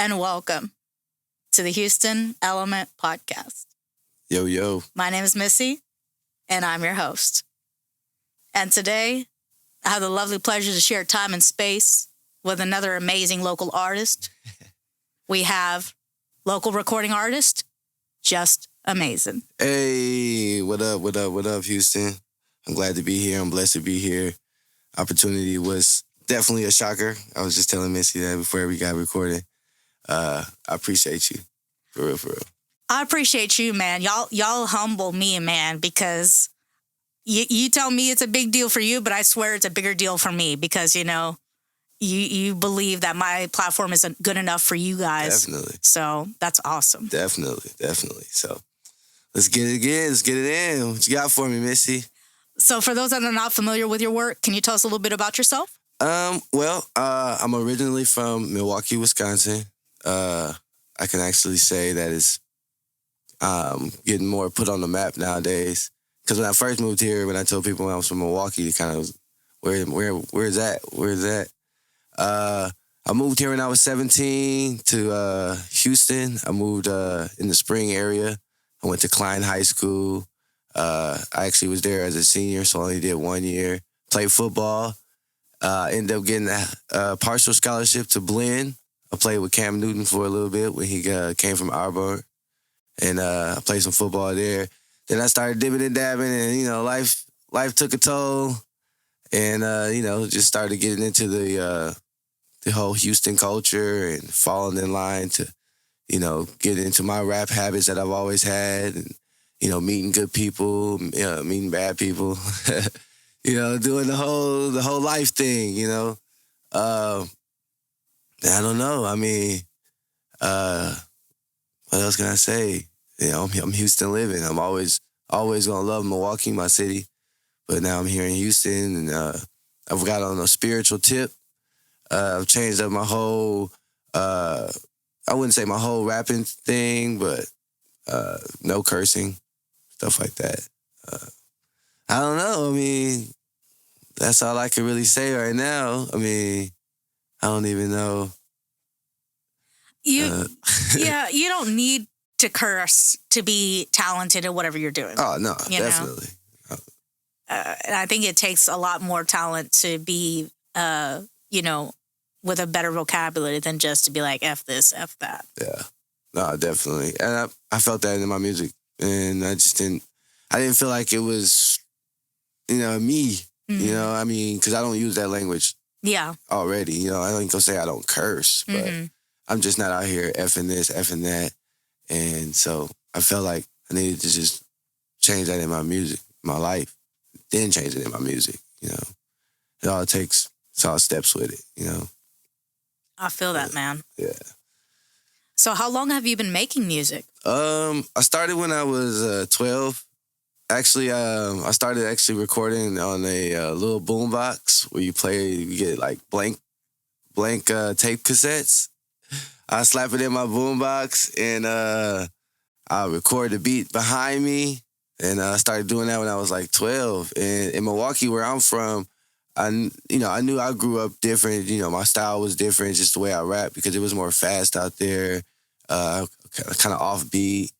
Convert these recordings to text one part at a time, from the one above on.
and welcome to the Houston Element Podcast. Yo, yo. My name is Missy, and I'm your host. And today, I have the lovely pleasure to share time and space with another amazing local artist. We have local recording artist, Jus Amazing. Hey, what up, Houston? I'm glad to be here. I'm blessed to be here. Opportunity was definitely a shocker. I was just telling Missy that before we got recorded. I appreciate you. For real. I appreciate you, man. Y'all humble me, man, because you tell me it's a big deal for you, but I swear it's a bigger deal for me because, you believe that my platform isn't good enough for you guys. Definitely. So that's awesome. Definitely. So let's get it again. Let's get it in. What you got for me, Missy? So for those that are not familiar with your work, can you tell us a little bit about yourself? I'm originally from Milwaukee, Wisconsin. I can actually say that it's getting more put on the map nowadays. Because when I first moved here, when I told people I was from Milwaukee, they kind of was, where's that? I moved here when I was 17 to Houston. I moved in the Spring area. I went to Klein High School. I actually was there as a senior, so I only did 1 year. Played football. Ended up getting a partial scholarship to Blinn. I played with Cam Newton for a little bit when he came from Araujo. And I played some football there. Then I started dipping and dabbing, and, life took a toll. And, just started getting into the whole Houston culture and falling in line to, get into my rap habits that I've always had and, meeting good people, meeting bad people, doing the whole life thing, I don't know. I mean, what else can I say? I'm Houston living. I'm always gonna love Milwaukee, my city. But now I'm here in Houston, and I've got on a spiritual tip. I've changed up my whole, I wouldn't say my whole rapping thing, but no cursing, stuff like that. I don't know. I mean, that's all I can really say right now. I mean, I don't even know. You don't need to curse to be talented at whatever you're doing. Oh, no, definitely. And I think it takes a lot more talent to be, with a better vocabulary than just to be like, F this, F that. Yeah, no, definitely. And I felt that in my music. And I didn't feel like it was, me. Mm-hmm. Because I don't use that language. Yeah. Already, I don't go say I don't curse, but mm-hmm. I'm just not out here effing this, effing that. And so I felt like I needed to just change that in my music, my life, then change it in my music, It all takes small steps with it, I feel that, man. Yeah. So how long have you been making music? I started when I was 12. Actually, I started recording on a little boombox where you get like blank tape cassettes. I slap it in my boombox and I record the beat behind me. And I started doing that when I was like 12. And in Milwaukee, where I'm from, I knew I grew up different. My style was different, just the way I rap, because it was more fast out there, kind of offbeat.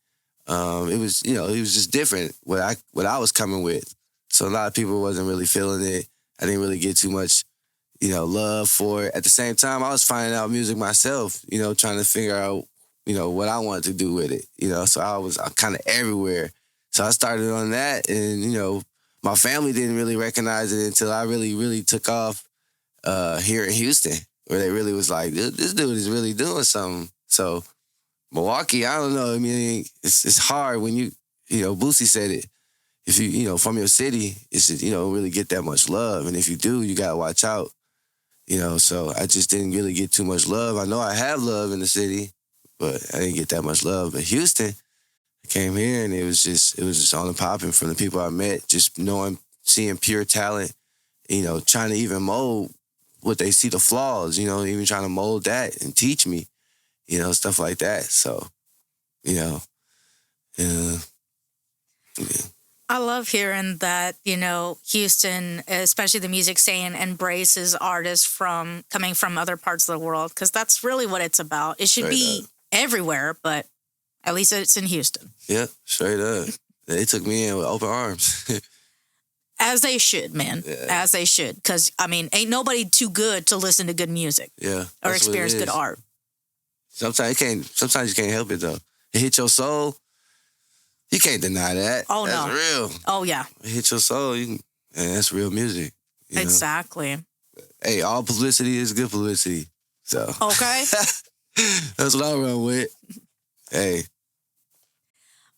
It was just different what I was coming with. So a lot of people wasn't really feeling it. I didn't really get too much, love for it. At the same time, I was finding out music myself, trying to figure out, what I wanted to do with it, So I was kind of everywhere. So I started on that, and, my family didn't really recognize it until I really, really took off here in Houston, where they really was like, this dude is really doing something. So Milwaukee, I don't know. I mean, it's hard when Boosie said it. If you, from your city, you don't really get that much love. And if you do, you got to watch out. So I just didn't really get too much love. I know I have love in the city, but I didn't get that much love. But Houston, I came here and it was just on and popping from the people I met, just seeing pure talent, trying to even mold what they see the flaws, even trying to mold that and teach me, stuff like that. So, yeah. I love hearing that, Houston, especially the music scene, embraces artists coming from other parts of the world, because that's really what it's about. It should Straight be up. everywhere, but at least it's in Houston. Yep, straight up. They took me in with open arms. As they should, man. Yeah. As they should. Because, ain't nobody too good to listen to good music Yeah. or that's what it experience good is. art. Sometimes you can't help it though. It hit your soul. You can't deny that. Oh, that's no. real. Oh, yeah. It hit your soul. And that's real music. you know? Exactly. Hey, all publicity is good publicity. So Okay. that's what I run with. Hey.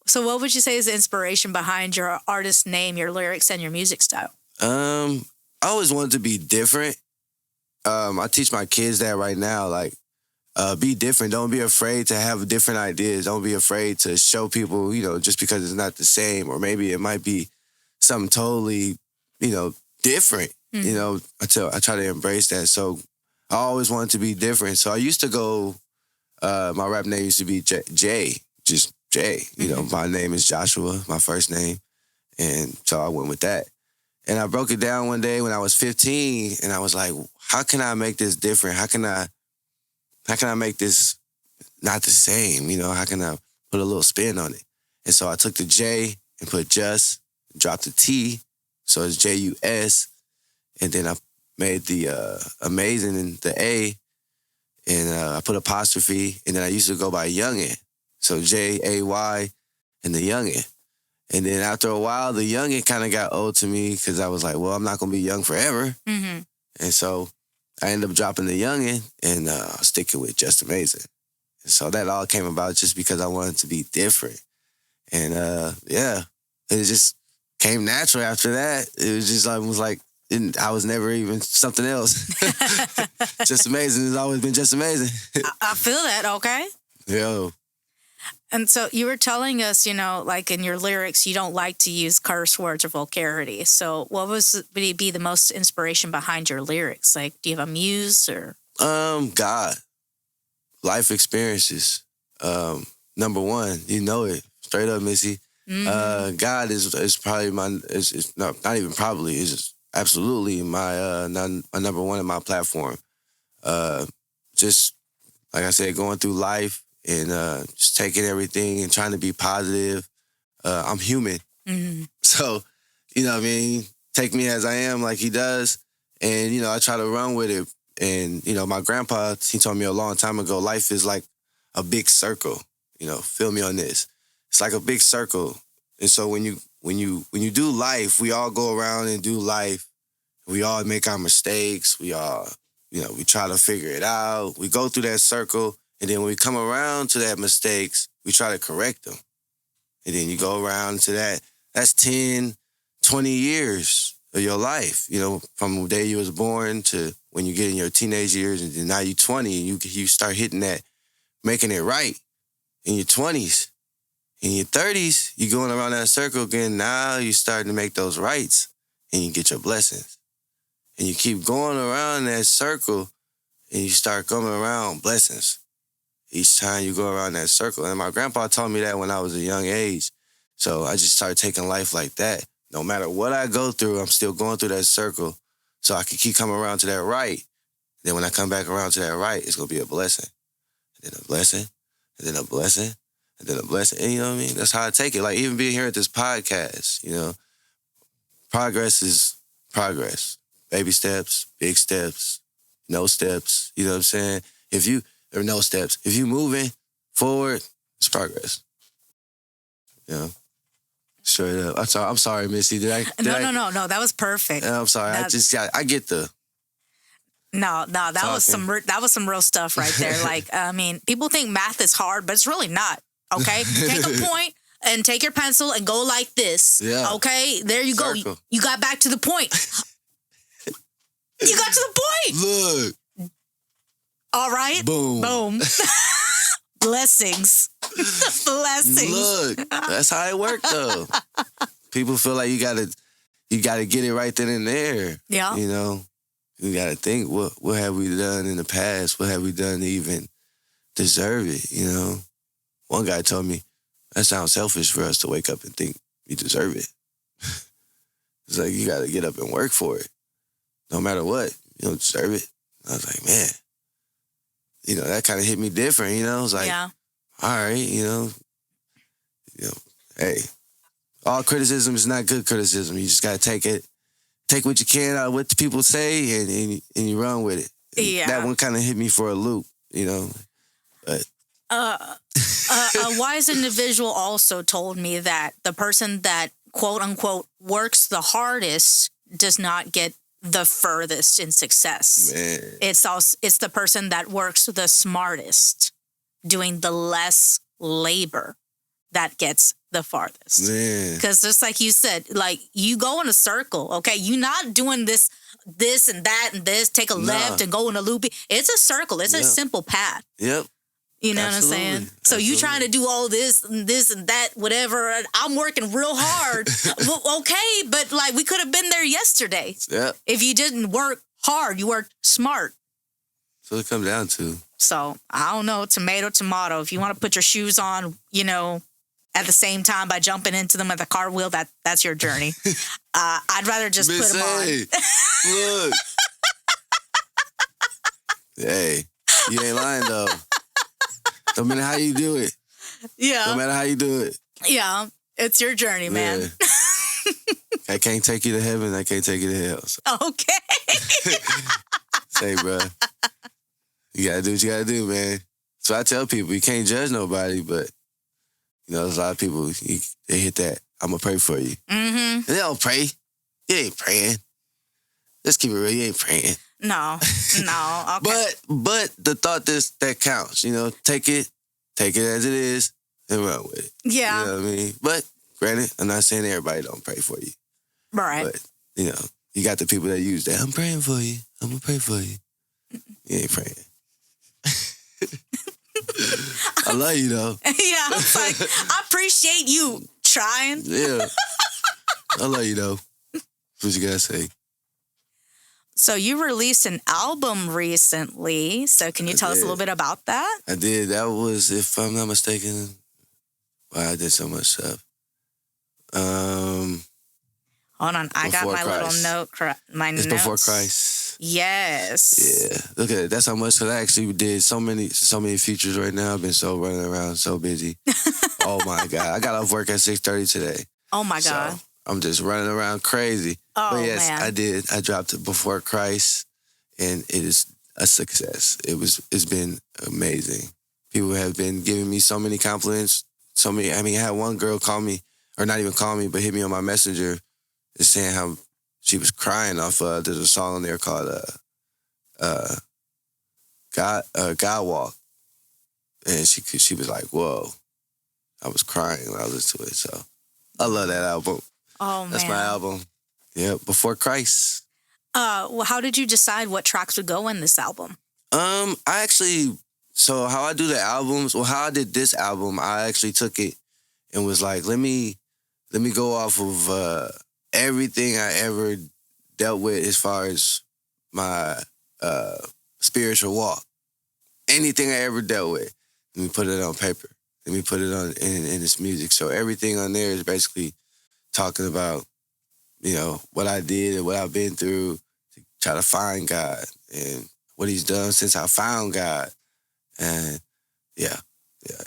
So what would you say is the inspiration behind your artist name, your lyrics, and your music style? I always wanted to be different. I teach my kids that right now. Like, be different. Don't be afraid to have different ideas. Don't be afraid to show people, just because it's not the same, or maybe it might be something totally, different. I try to embrace that. So I always wanted to be different. So I used to go. My rap name used to be Jay, just Jay. My name is Joshua, my first name, and so I went with that. And I broke it down one day when I was 15, and I was like, how can I make this different? How can I make this not the same? How can I put a little spin on it? And so I took the J and put Jus, dropped the T, so it's Jus, and then I made the Amazing and the A, and I put apostrophe, and then I used to go by Youngin, so Jay and the Youngin. And then after a while, the Youngin kind of got old to me because I was like, well, I'm not going to be young forever. Mm-hmm. And so I ended up dropping the Youngin and sticking with Jus Amazing. And so that all came about just because I wanted to be different. And it just came natural after that. It was just I was never even something else. Jus Amazing has always been Jus Amazing. I feel that, okay? Yo. And so you were telling us, like in your lyrics, you don't like to use curse words or vulgarity. So what would be the most inspiration behind your lyrics? Like, do you have a muse or? God. Life experiences. Number one, it. Straight up, Missy. Mm-hmm. God is probably not even probably, is absolutely my number one in my platform. Just, like I said, going through life, and just taking everything and trying to be positive. I'm human. Mm-hmm. So, take me as I am like he does. And, I try to run with it. And, my grandpa, he told me a long time ago, life is like a big circle. Feel me on this. It's like a big circle. And so when you do life, we all go around and do life. We all make our mistakes. We all, we try to figure it out. We go through that circle. And then when we come around to that mistakes, we try to correct them. And then you go around to that. That's 10, 20 years of your life, from the day you was born to when you get in your teenage years, and then now you're 20, and you start hitting that, making it right in your 20s. In your 30s, you're going around that circle again. Now you're starting to make those rights, and you get your blessings. And you keep going around that circle, and you start coming around blessings. Each time you go around that circle. And my grandpa taught me that when I was a young age. So I just started taking life like that. No matter what I go through, I'm still going through that circle so I can keep coming around to that right. Then when I come back around to that right, it's going to be a blessing. And then a blessing, and then a blessing, and then a blessing. And you know what I mean? That's how I take it. Like even being here at this podcast, progress is progress. Baby steps, big steps, no steps. You know what I'm saying? There are no steps. If you moving forward, it's progress. Straight up. I'm sorry, Missy. No. That was perfect. I'm sorry. I get the. No. That was some real stuff right there. Like, people think math is hard, but it's really not. Okay, take a point and take your pencil and go like this. Yeah. Okay, there you go. You got back to the point. You got to the point. Look. All right. Boom. Blessings. Blessings. Look, that's how it worked though. People feel like you gotta get it right then and there. Yeah. You gotta think what have we done in the past? What have we done to even deserve it? One guy told me that sounds selfish for us to wake up and think we deserve it. It's like, you got to get up and work for it. No matter what, you don't deserve it. I was like, man, that kind of hit me different, It's like, Yeah. all right, hey, all criticism is not good criticism. You just got to take what you can out of what the people say and you run with it. Yeah. That one kind of hit me for a loop, but. A wise individual also told me that the person that, quote unquote, works the hardest does not get the furthest in success. Man. It's the person that works the smartest, doing the less labor, that gets the farthest. Because just like you said, like, you go in a circle, okay? You're not doing this and that and this, take a left and go in a loop. It's a circle. It's a simple path. Yep. You know Absolutely. what I'm saying? So you trying to do all this and that, whatever. I'm working real hard. Well, okay, but like, we could have been there yesterday. Yep. If you didn't work hard, you worked smart. So it comes down to. So I don't know, tomato. If you want to put your shoes on, at the same time by jumping into them with a cartwheel, that's your journey. I'd rather just put them on. Look. Hey, you ain't lying though. No matter how you do it. Yeah. No matter how you do it. Yeah. It's your journey, man. Yeah. I can't take you to heaven. I can't take you to hell. So. Okay. Say, bro. You got to do what you got to do, man. So I tell people, you can't judge nobody, but, there's a lot of people, they hit that. I'm going to pray for you. Mm-hmm. And they don't pray. You ain't praying. Let's keep it real. You ain't praying. No. Okay. But the thought that counts, take it as it is and run with it. Yeah. You know what I mean? But granted, I'm not saying everybody don't pray for you. Right. But, you got the people that use that. I'm praying for you. I'm going to pray for you. You ain't praying. I love you, though. Yeah, it's like, I appreciate you trying. Yeah. I love you, though. That's what you got to say. So you released an album recently. So can you tell us a little bit about that? I did. That was, if I'm not mistaken, I did so much stuff. Hold on. I got my little note. It's notes. Before Christ. Yes. Yeah. Look at it. That's how much, because I actually did so many features right now. I've been so running around, so busy. Oh, my God. I got off work at 6:30 today. Oh, my God. So I'm just running around crazy. Oh, but yes, man. I did. I dropped it Before Christ, and it is a success. It's been amazing. People have been giving me so many compliments. I had one girl call me, or not even call me, but hit me on my messenger, just saying how she was crying off. There's a song on there called God Walk, and she was like, "Whoa!" I was crying when I listened to it. So I love that album. Oh, man. That's my album. Yeah, Before Christ. Well, how did you decide what tracks would go in this album? So how I do the albums, how I did this album, I actually took it and was like, let me go off of everything I ever dealt with as far as my spiritual walk. Anything I ever dealt with, let me put it on paper. Let me put it on in this music. So everything on there is basically talking about, what I did and what I've been through to try to find God and what he's done since I found God. And yeah,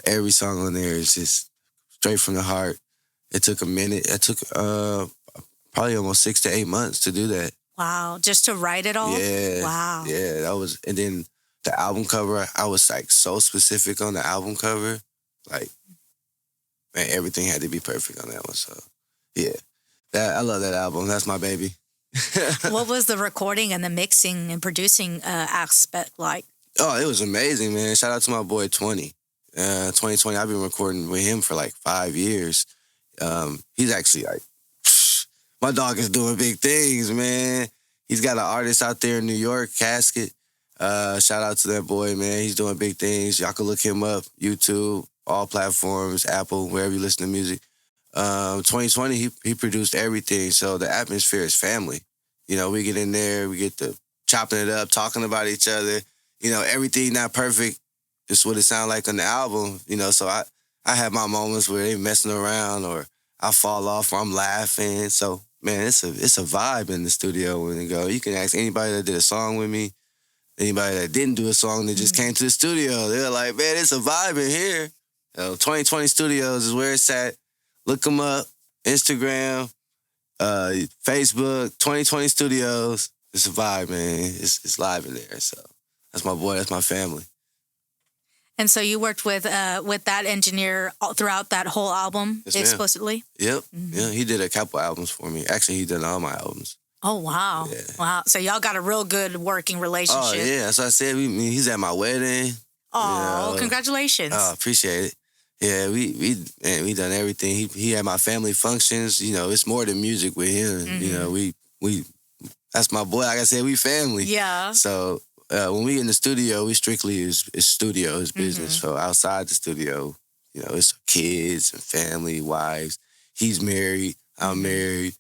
every song on there is just straight from the heart. It took a minute. It took probably almost 6 to 8 months to do that. Wow, just to write it all? Yeah. Wow. Yeah, that was, and then the album cover, I was like so specific on the album cover. Like, man, everything had to be perfect on that one. So, yeah. I love that album. That's my baby. What was the recording and the mixing and producing aspect like? Oh, it was amazing, man. Shout out to my boy 20. 2020, I've been recording with him for like 5 years. He's actually like, my dog is doing big things, man. He's got an artist out there in New York, Casket. Shout out to that boy, man. He's doing big things. Y'all can look him up, YouTube, all platforms, Apple, wherever you listen to music. 2020, he produced everything. So the atmosphere is family. We get in there, we get to chopping it up, talking about each other. Everything not perfect. Just what it sound like on the album. So I have my moments where they messing around or I fall off or I'm laughing. So, man, it's a vibe in the studio when you go. You can ask anybody that did a song with me, anybody that didn't do a song that just came to the studio. They're like, man, it's a vibe in here. 2020 Studios is where it's at. Look them up. Instagram, Facebook, 2020 Studios. It's a vibe, man. It's live in there. So that's my boy. That's my family. And so you worked with that engineer throughout that whole album, Yes, explicitly? Yep. Yeah, he did a couple albums for me. Actually, he did all my albums. Oh, wow. Yeah. Wow. So y'all got a real good working relationship. Oh, yeah. That's what I said. He's at my wedding. Oh, congratulations. Oh, appreciate it. Yeah, we done everything. He had my family functions. You know, it's more than music with him. You know, we that's my boy. Like I said, we family. Yeah. So when we in the studio, we strictly is studio, is business. So outside the studio, you know, it's kids and family, wives. He's married. I'm married.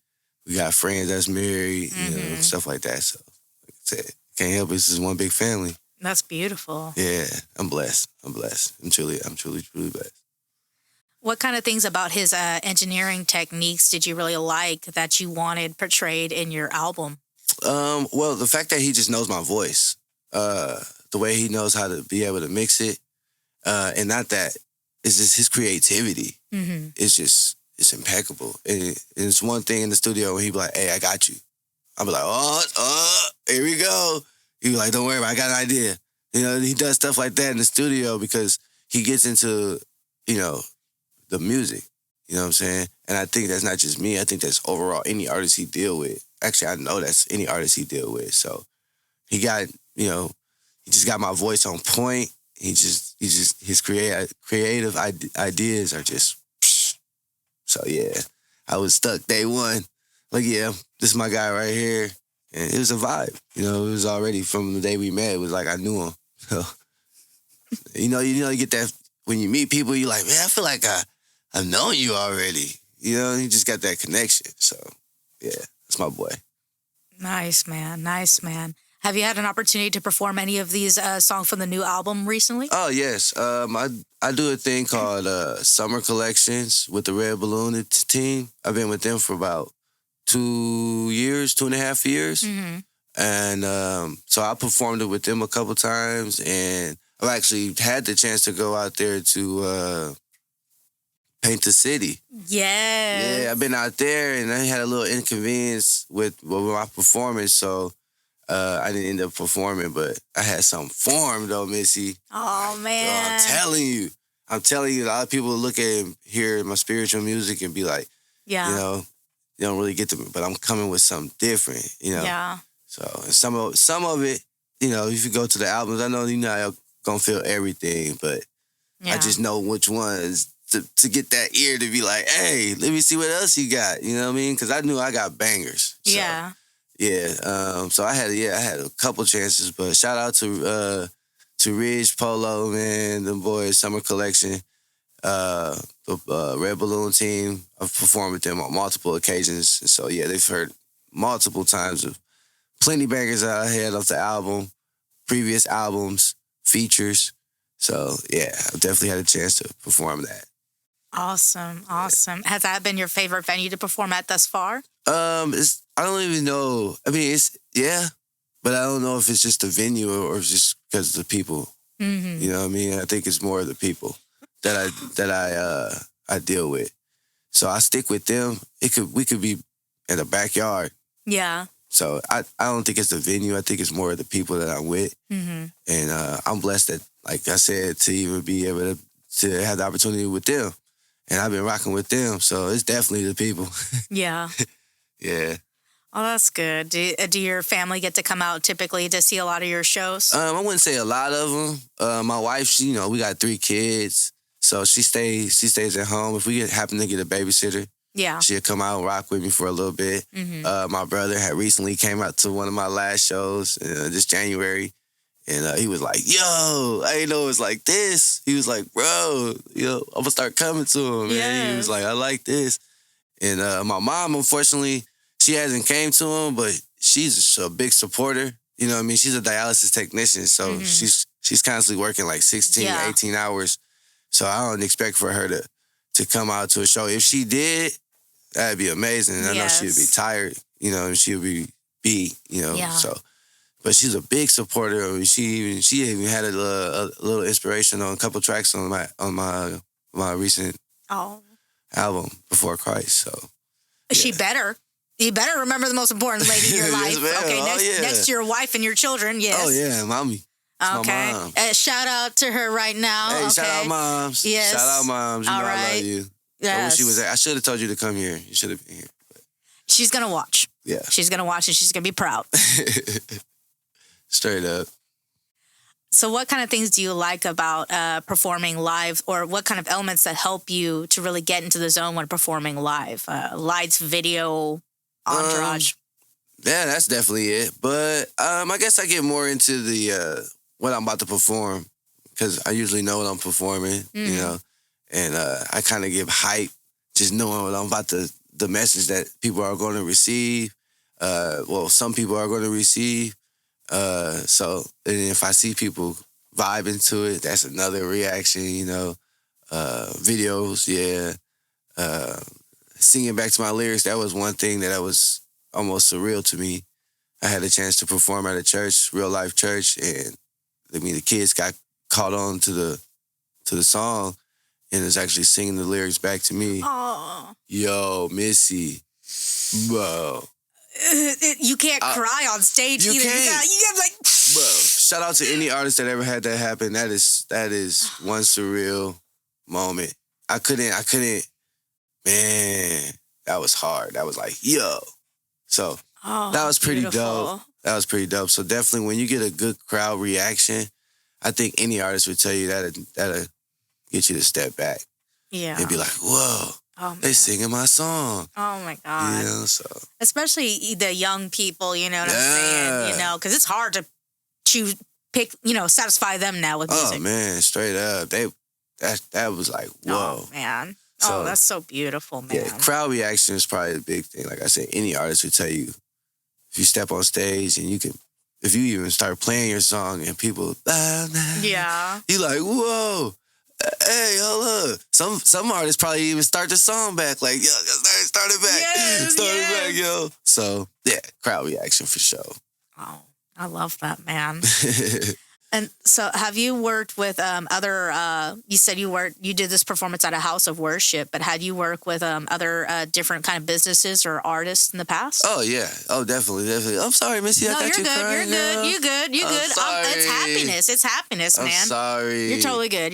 We got friends that's married. You know, stuff like that. So like I said, can't help it. This is one big family. That's beautiful. Yeah, I'm blessed. I'm truly blessed. What kind of things about his engineering techniques did you really like that you wanted portrayed in your album? Well, the fact that he just knows my voice, the way he knows how to be able to mix it, and not that, it's just his creativity. It's impeccable. And it's one thing in the studio when he be like, hey, I got you. I'll be like, oh, here we go. He be like, don't worry about it, I got an idea. You know, he does stuff like that in the studio because he gets into, you know, the music. You know what I'm saying? And I think that's not just me. I think that's overall any artist he deal with. Actually, I know that's any artist he deal with. So he got, you know, he just got my voice on point. His creative ideas are just, so yeah, I was stuck day one. Like, yeah, this is my guy right here. And it was a vibe. You know, it was already from the day we met. It was like I knew him. So, you know, you get that when you meet people, you're like, man, I feel like I've known you already. You know, you just got that connection. So, yeah, that's my boy. Nice, man. Nice, man. Have you had an opportunity to perform any of these songs from the new album recently? Oh, yes. I do a thing called Summer Collections with the Red Balloon team. I've been with them for about 2.5 years. And so I performed it with them a couple times. And I've actually had the chance to go out there to paint the city. Yeah, I've been out there and I had a little inconvenience with my performance. So I didn't end up performing, but I had some form though, Missy. Oh, man. So I'm telling you, a lot of people look at and hear my spiritual music and be like, you know, you don't really get to me, but I'm coming with something different, you know. Yeah. So and some of it, you know, if you go to the albums, I know you're not gonna feel everything, but I just know which ones to get that ear to be like, hey, let me see what else you got. You know what I mean? Because I knew I got bangers. So, yeah. So I had a couple chances, but shout out to Ridge Polo, man, the boys Summer Collection, the Red Balloon team. I've performed with them on multiple occasions, and so yeah, they've heard multiple times of plenty bangers that I had off the album, previous albums, features. So yeah, I've definitely had a chance to perform that. Awesome. Has that been your favorite venue to perform at thus far? I don't even know. I mean, but I don't know if it's just the venue or it's just because of the people. You know what I mean? I think it's more of the people that I deal with. So I stick with them. We could be in the backyard. Yeah. So I don't think it's the venue. I think it's more of the people that I'm with. And I'm blessed that, like I said, to even be able to have the opportunity with them. And I've been rocking with them. So it's definitely the people. Yeah. Yeah. Oh, that's good. Do your family get to come out typically to see a lot of your shows? I wouldn't say a lot of them. My wife, we got 3 kids. So she stays at home. If we happen to get a babysitter, she'll come out and rock with me for a little bit. My brother had recently came out to one of my last shows this January. And he was like, yo, I didn't know it was like this. He was like, bro, I'm going to start coming to him, man. He was like, I like this. And my mom, unfortunately, she hasn't came to him, but she's just a big supporter. You know what I mean? She's a dialysis technician, so she's constantly working like 16, 18 hours. So I don't expect for her to come out to a show. If she did, That'd be amazing. And I know she'd be tired, you know, and she would be beat, you know. Yeah. So, but she's a big supporter. I mean, she even had a little inspiration on a couple tracks on my recent album, Before Christ. So, she better. You better remember the most important lady in your life. Yes, Okay, next to your wife and your children. Yes. Oh yeah, mommy. Okay. My mom. Shout out to her right now. Hey, okay. shout out moms. Yes. Shout out moms. You know I love you. Yes. I wish she was there. I should have told you to come here. You should have been here. But. She's gonna watch. Yeah. She's gonna watch and she's gonna be proud. Straight up. So what kind of things do you like about performing live, or what kind of elements that help you to really get into the zone when performing live? Lights, video, entourage? Yeah, that's definitely it. But I guess I get more into the what I'm about to perform because I usually know what I'm performing, you know, and I kind of give hype just knowing what I'm about to, the message that people are going to receive. Well, some people are going to receive. So and if I see people vibing to it, that's another reaction, you know. Videos, yeah. Singing back to my lyrics, that was one thing that was almost surreal to me. I had a chance to perform at a church, real life church, and I mean the kids got caught on to the song and was actually singing the lyrics back to me. Oh. Yo, Missy, bro. You can't cry on stage either. Can't. You got like. Bro, shout out to any artist that ever had that happen. That is one surreal moment. I couldn't. Man, that was hard. That was like, yo. So that was pretty dope. That was pretty dope. So definitely when you get a good crowd reaction, I think any artist would tell you that'll get you to step back. Yeah. And be like, whoa, they singing my song. Oh my God. You know, so. Especially the young people, you know what I'm saying? You know, because it's hard to satisfy them now with music. Oh man, straight up. That was like, whoa. Oh man. So, that's so beautiful, man. Yeah, crowd reaction is probably the big thing. Like I said, any artist would tell you, if you step on stage and if you even start playing your song and people, yeah, you like, whoa, hey, hold up. Some artists probably even start the song back, like, yo, start it back, start it back, yo. So yeah, crowd reaction for sure. Oh, I love that, man. And so have you worked with other, you said you did this performance at a house of worship, but had you worked with other different kind of businesses or artists in the past? Oh, yeah. Oh, definitely. I'm sorry, Missy. I got you crying. You're good. Sorry. It's happiness, man. I'm sorry. You're totally good.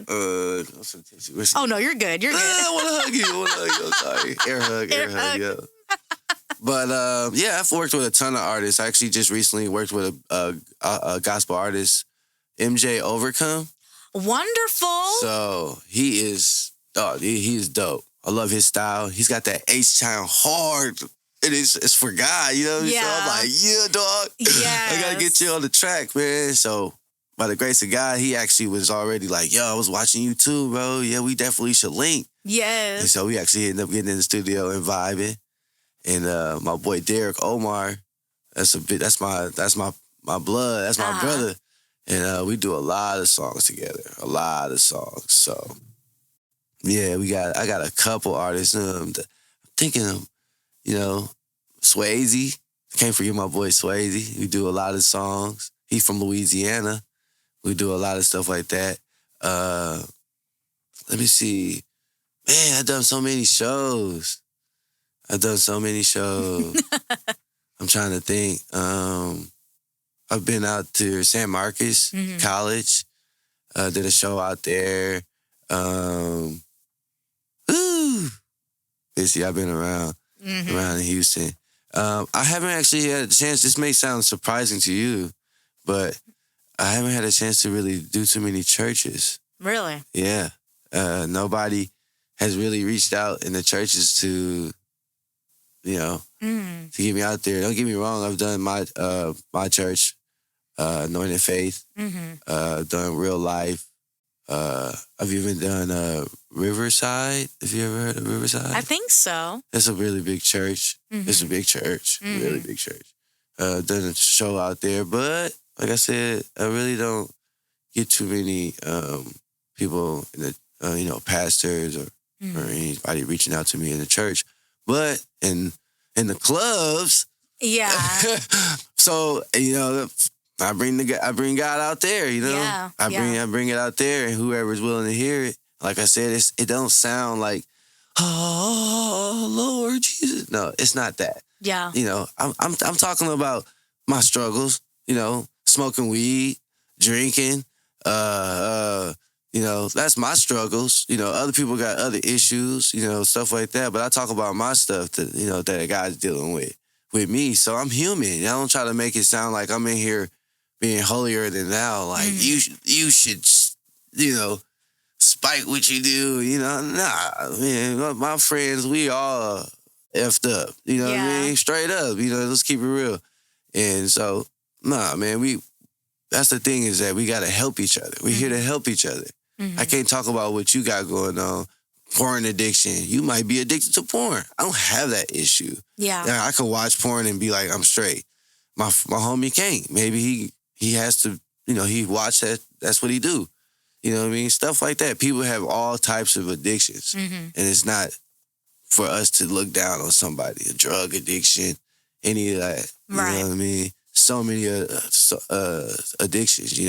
Oh, no, you're good. I want to hug you. I'm sorry. Air hug. Yeah. But yeah, I've worked with a ton of artists. I actually just recently worked with a gospel artist, MJ Overcome. Wonderful. So he is dope. I love his style. He's got that H-Town hard. It's for God, you know? Yeah. So I'm like, yeah, dog. Yes. I gotta get you on the track, man. So by the grace of God, he actually was already like, yo, I was watching you too, bro. Yeah, we definitely should link. Yes. And so we actually ended up getting in the studio and vibing. And my boy Derek Omar, that's my blood, that's my brother. And we do a lot of songs together. So yeah, I got a couple artists. I'm thinking of, Swayze. Can't forget my boy Swayze. We do a lot of songs. He's from Louisiana. We do a lot of stuff like that. Let me see. Man, I've done so many shows. I'm trying to think. I've been out to San Marcos College. Did a show out there. Missy, I've been around in Houston. I haven't actually had a chance. This may sound surprising to you, but I haven't had a chance to really do too many churches. Really? Yeah. Nobody has really reached out in the churches to get me out there. Don't get me wrong. I've done my church, Anointed Faith. Done Real Life. I've even done Riverside. Have you ever heard of Riverside? I think so. It's a really big church. It's a big church. Really big church. Done a show out there. But like I said, I really don't get too many people in the, pastors or anybody reaching out to me in the church. But in the clubs, Yeah. so I bring God out there. Yeah. I bring it out there, and whoever's willing to hear it. Like I said, it don't sound like, oh Lord Jesus. No, it's not that. Yeah. I'm talking about my struggles. Smoking weed, drinking. That's my struggles. Other people got other issues. Stuff like that. But I talk about my stuff that God's dealing with me. So I'm human. I don't try to make it sound like I'm in here being holier than thou. Like you should, spike what you do. Nah, man. My friends, we all effed up. You know what I mean? Straight up. Let's keep it real. And so, nah, man. That's the thing, is that we got to help each other. We're here to help each other. Mm-hmm. I can't talk about what you got going on. Porn addiction. You might be addicted to porn. I don't have that issue. Yeah. I can watch porn and be like, I'm straight. My homie can't. Maybe he has to, he watch that. That's what he do. You know what I mean? Stuff like that. People have all types of addictions. Mm-hmm. And it's not for us to look down on somebody. A drug addiction, any of that. Right. You know what I mean? So many addictions,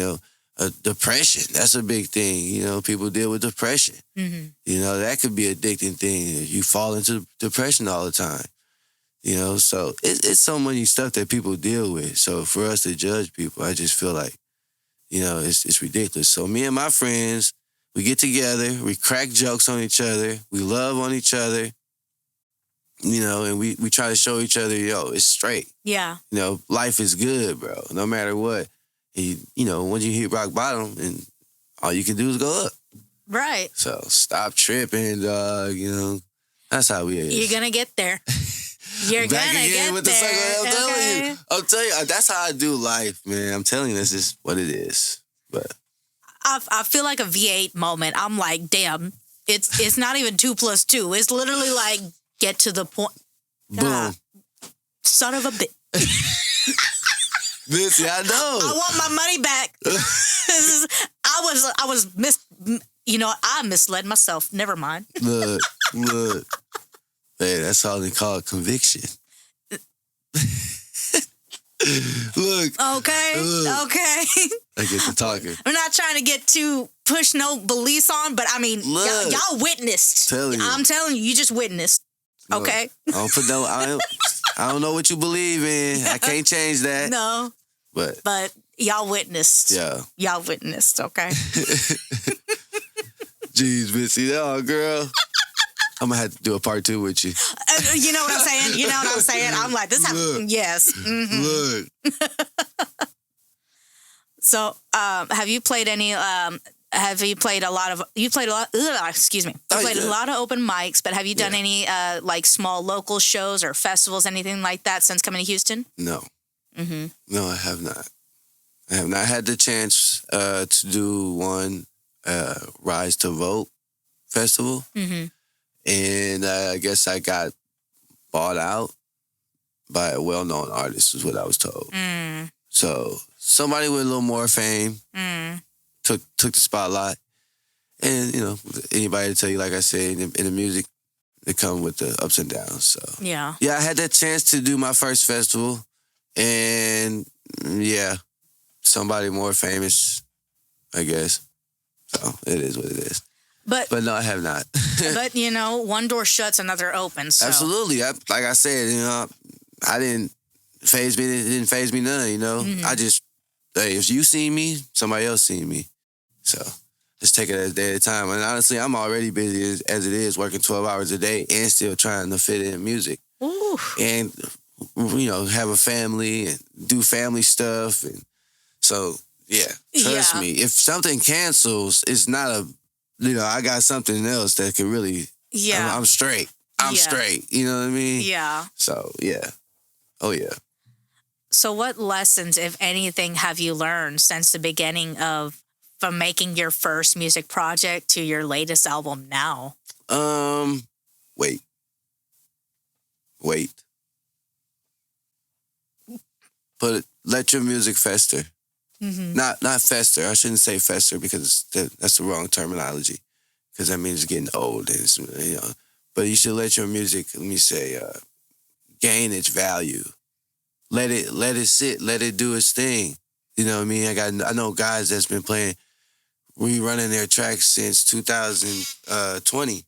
depression. That's a big thing. People deal with depression. Mm-hmm. That could be an addicting thing. You fall into depression all the time. So it's so many stuff that people deal with. So for us to judge people, I just feel like, it's ridiculous. So me and my friends, we get together, we crack jokes on each other, we love on each other. And we try to show each other, it's straight. Yeah. Life is good, bro. No matter what. When you hit rock bottom, and all you can do is go up. Right. So stop tripping, dog. That's how we is. You're going to get there. You're going to get with there. The I'm telling you, that's how I do life, man. I'm telling you, this is what it is. But I feel like a V8 moment. I'm like, damn, it's not even 2 + 2. It's literally like, get to the point. Boom. Son of a bitch. Missy, I know. I want my money back. I misled myself. Never mind. Look. Hey, that's all they call conviction. Look. Okay. I get to talking. I'm not trying to push no beliefs on, but I mean, y'all witnessed. I'm telling you, you just witnessed. Okay. I don't know what you believe in. I can't change that. No. But y'all witnessed. Yeah. Y'all witnessed, okay? Jeez, Missy. Oh, girl. I'm going to have to do a part 2 with you. You know what I'm saying? I'm like, this happened. Yes. Mm-hmm. Look. So, have you played any... You played a lot of open mics, but have you done any small local shows or festivals, anything like that since coming to Houston? No. Mm-hmm. No, I have not. I have not had the chance to do one Rise to Vote festival. Mm-hmm. And I guess I got bought out by a well-known artist, is what I was told. Mm. So somebody with a little more fame took the spotlight. And, anybody to tell you, like I said, in the music, they come with the ups and downs. So yeah, I had that chance to do my first festival. And, somebody more famous, I guess. So it is what it is. But no, I have not. But, one door shuts, another opens. So. Absolutely. Like I said, I didn't phase me. It didn't phase me none, Mm-hmm. I just, if you see me, somebody else see me. So just take it a day at a time. And honestly, I'm already busy as it is, working 12 hours a day and still trying to fit in music. Ooh. And, have a family and do family stuff. And so, trust me. If something cancels, it's not I got something else that could really, I'm straight. I'm straight. You know what I mean? Yeah. So, yeah. Oh, yeah. So what lessons, if anything, have you learned since the beginning from making your first music project to your latest album now? Wait. Let your music fester. Mm-hmm. Not fester. I shouldn't say fester because that's the wrong terminology. Because that means getting old. And But you should let your music, let me say, gain its value. Let it sit. Let it do its thing. You know what I mean? I know guys that's been rerunning their tracks since 2020,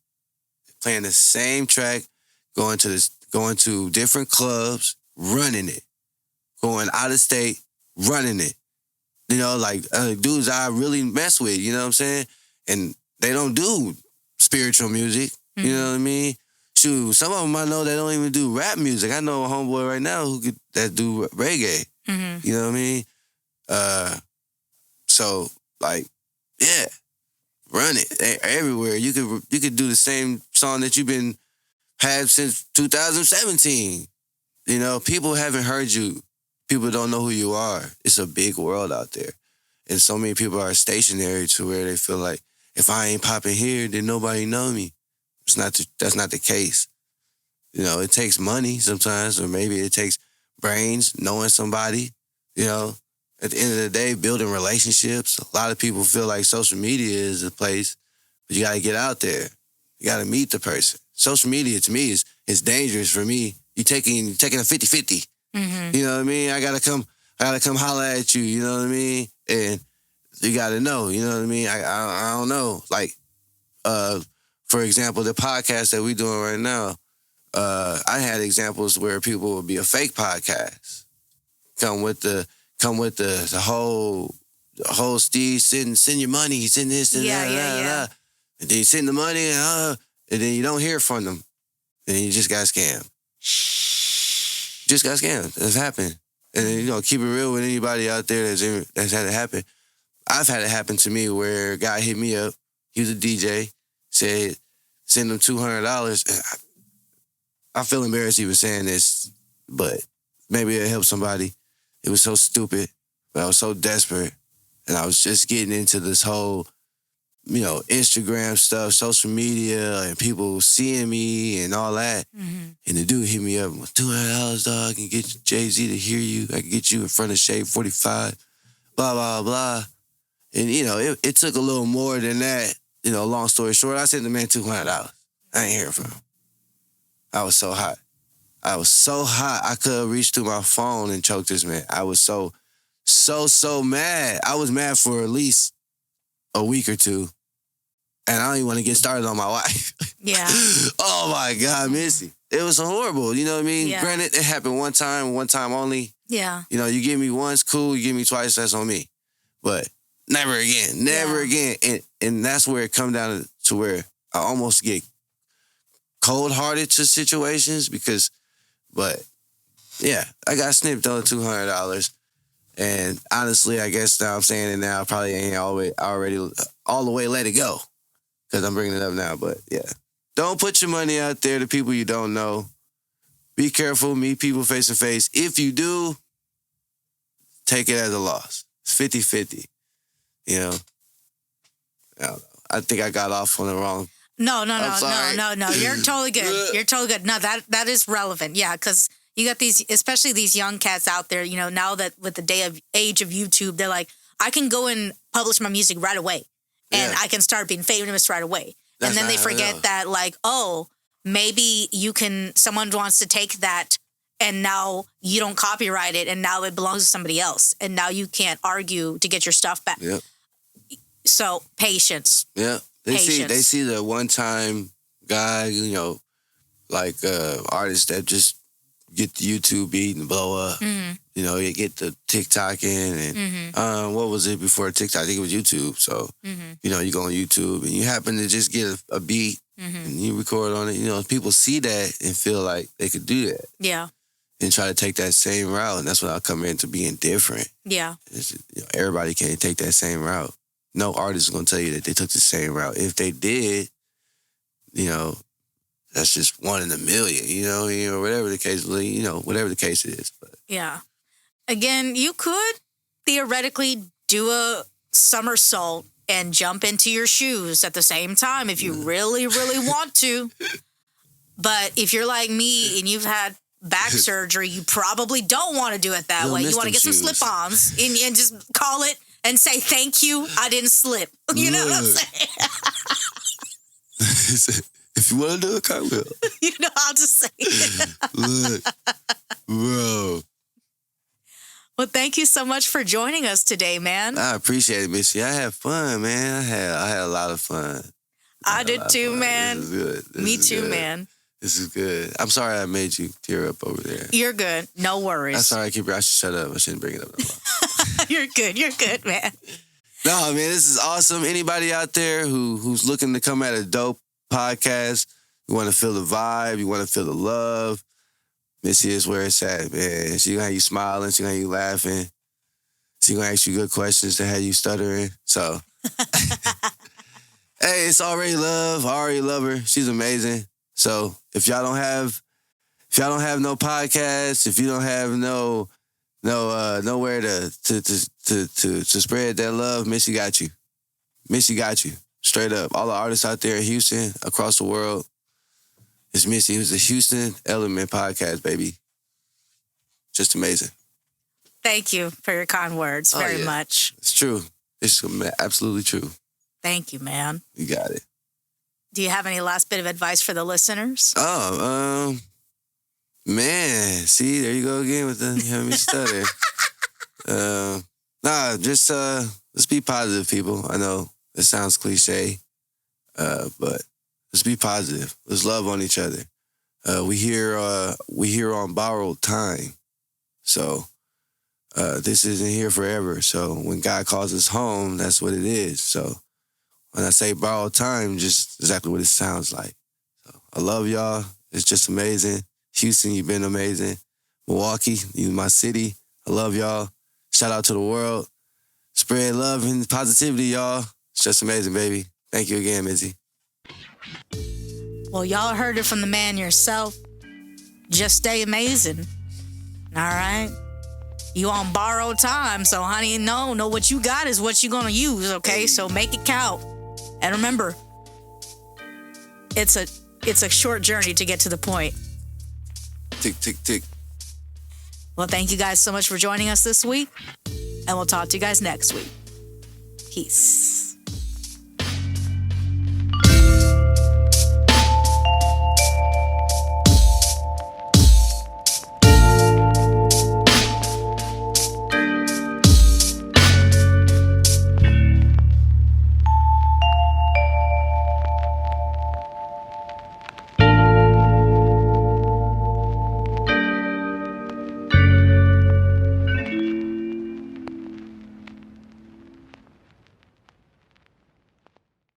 playing the same track, going to different clubs, running it, going out of state, running it. You know, like dudes I really mess with. You know what I'm saying? And they don't do spiritual music. You know what I mean? Shoot, some of them I know that don't even do rap music. I know a homeboy right now that do reggae. You know what I mean? So like, yeah, run it everywhere. You could do the same song that you've had since 2017. You know, people haven't heard you. People don't know who you are. It's a big world out there, and so many people are stationary to where they feel like if I ain't popping here, then nobody know me. That's not the case. You know, it takes money sometimes, or maybe it takes brains, knowing somebody. You know, at the end of the day, building relationships. A lot of people feel like social media is the place, but you got to get out there. You got to meet the person. Social media to me is dangerous for me. You're taking a 50-50. You know what I mean? I gotta come holler at you. You know what I mean? And you gotta know. You know what I mean? I don't know. Like, for example, the podcast that we're doing right now, I had examples where people would be a fake podcast. Come with the whole Steve, send your money, send this and that. And then you send the money, and then you don't hear from them. And then you just got scammed. Just got scammed. That's happened. And you know, keep it real with anybody out there that's had it happen. I've had it happen to me where a guy hit me up. He was a DJ, said, send him $200. I feel embarrassed even saying this, but maybe it'll help somebody. It was so stupid, but I was so desperate. And I was just getting into this whole, you know, Instagram stuff, social media, and people seeing me and all that. And the dude hit me up, $200, dog, I can get Jay-Z to hear you. I can get you in front of Shade 45, blah, blah, blah. And, you know, it took a little more than that. You know, long story short, I sent the man $200. I ain't hear from him. I was so hot. I could have reached through my phone and choked this man. I was so mad. I was mad for at least a week or two. And I don't even want to get started on my wife. Yeah. Oh, my God, Missy. It was horrible. You know what I mean? Yeah. Granted, it happened one time only. Yeah. You know, you give me once, cool. You give me twice, that's on me. But never again. Never again. And that's where it comes down to where I almost get cold-hearted to situations but yeah, I got snipped on $200. And honestly, I guess now I'm saying it now, I probably ain't already all the way let it go. Because I'm bringing it up now, but yeah. Don't put your money out there to people you don't know. Be careful, meet people face to face. If you do, take it as a loss. It's 50-50. You know? I don't know. I think I got off on the wrong. No. You're totally good. You're totally good. No, that is relevant. Yeah, because you got these, especially these young cats out there, you know, now that with the age of YouTube, they're like, I can go and publish my music right away. And I can start being famous right away. And then they forget that, like, oh, maybe someone wants to take that and now you don't copyright it and now it belongs to somebody else. And now you can't argue to get your stuff back. Yep. So, patience. Yeah. They see the one-time guy, you know, like artists that just get the YouTube beat and blow up. You know, you get the TikTok in and what was it before TikTok? I think it was YouTube. So, you know, you go on YouTube and you happen to just get a beat and you record on it. You know, people see that and feel like they could do that. Yeah. And try to take that same route. And that's when I come into being different. Yeah. You know, everybody can't take that same route. No artist is going to tell you that they took the same route. If they did, you know, that's just one in a million, you know, whatever the case, you know, whatever the case is. But yeah. Again, you could theoretically do a somersault and jump into your shoes at the same time if you really, really want to. But if you're like me and you've had back surgery, you probably don't want to do it that way. You want to get some slip-ons and just call it and say, thank you, I didn't slip. You know what I'm saying? If you want to do a cartwheel. You know how to say it. Look, bro. Well, thank you so much for joining us today, man. I appreciate it, Missy. I had fun, man. I had a lot of fun. I did too, man. This is good. Me too, man. This is good. I'm sorry I made you tear up over there. You're good. No worries. I'm sorry, I should shut up. I shouldn't bring it up no more. You're good. You're good, man. No, man, this is awesome. Anybody out there who's looking to come at a dope podcast, you want to feel the vibe, you want to feel the love, Missy is where it's at, man. She gonna have you smiling, she gonna have you laughing, she gonna ask you good questions to have you stuttering. So, hey, it's already love. I already love her. She's amazing. So if y'all don't have no podcast, if you don't have nowhere to spread that love, Missy got you. Missy got you. Straight up. All the artists out there in Houston, across the world, it's Missy. It was the Houston Element podcast, baby. Just amazing. Thank you for your kind words very much. It's true. It's absolutely true. Thank you, man. You got it. Do you have any last bit of advice for the listeners? Man, see, there you go again with the having me stutter. Just let's be positive, people. I know it sounds cliche, but let's be positive. Let's love on each other. We here on borrowed time, so this isn't here forever. So when God calls us home, that's what it is. So when I say borrowed time, just exactly what it sounds like. So I love y'all. It's just amazing. Houston, you've been amazing. Milwaukee, you my city. I love y'all. Shout out to the world. Spread love and positivity, y'all. It's just amazing, baby. Thank you again, Missy. Well, y'all heard it from the man yourself. Just stay amazing. All right? You on borrowed time, so honey, know what you got is what you're gonna use, okay? So make it count. And remember, it's a short journey to get to the point. Tick, tick, tick. Well, thank you guys so much for joining us this week, and we'll talk to you guys next week. Peace.